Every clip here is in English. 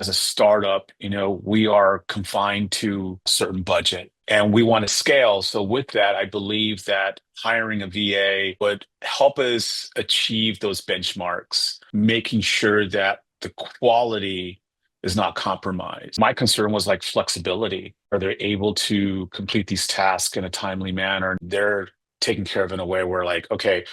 as a startup, we are confined to a certain budget and we want to scale. So with that, I believe that hiring a VA would help us achieve those benchmarks, making sure that the quality is not compromised. My concern was like flexibility. Are they able to complete these tasks in a timely manner? They're taken care of in a way where like, okay,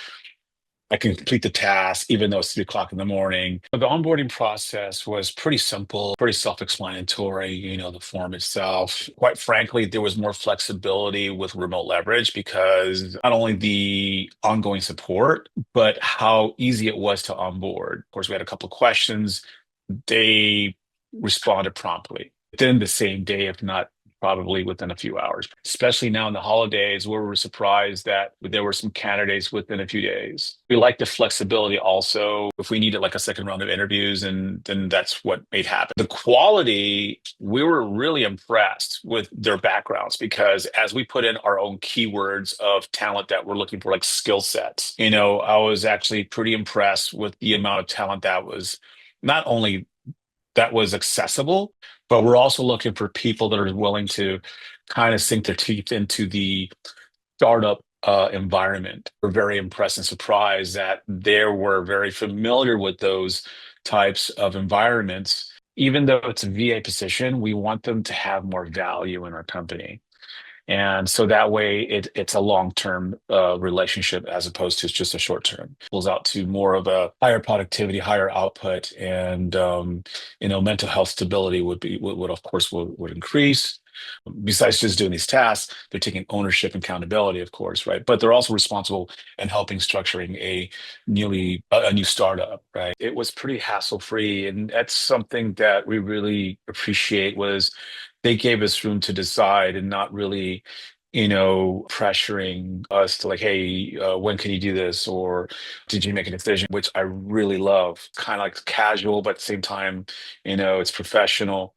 I can complete the task even though it's 3 o'clock in the morning. The onboarding process was pretty simple, pretty self-explanatory, the form itself. Quite frankly, there was more flexibility with remote leverage because not only the ongoing support, but how easy it was to onboard. Of course, we had a couple of questions. They responded promptly within the same day, if not probably within a few hours, especially now in the holidays where we're surprised that there were some candidates within a few days. We like the flexibility also. If we needed like a second round of interviews, and then that's what made happen. The quality, we were really impressed with their backgrounds because as we put in our own keywords of talent that we're looking for, like skill sets, I was actually pretty impressed with the amount of talent that was not only that was accessible, but we're also looking for people that are willing to kind of sink their teeth into the startup environment. We're very impressed and surprised that they were very familiar with those types of environments. Even though it's a VA position, we want them to have more value in our company. And so that way it's a long-term relationship as opposed to just a short-term. Pulls out to more of a higher productivity, higher output, and mental health stability would of course would increase. Besides just doing these tasks, they're taking ownership and accountability, of course, right? But they're also responsible in helping structuring a new startup, right? It was pretty hassle-free, and that's something that we really appreciate was they gave us room to decide and not really, pressuring us to like, hey, when can you do this? Or did you make a decision? Which I really love. Kind of like casual, but at the same time, it's professional.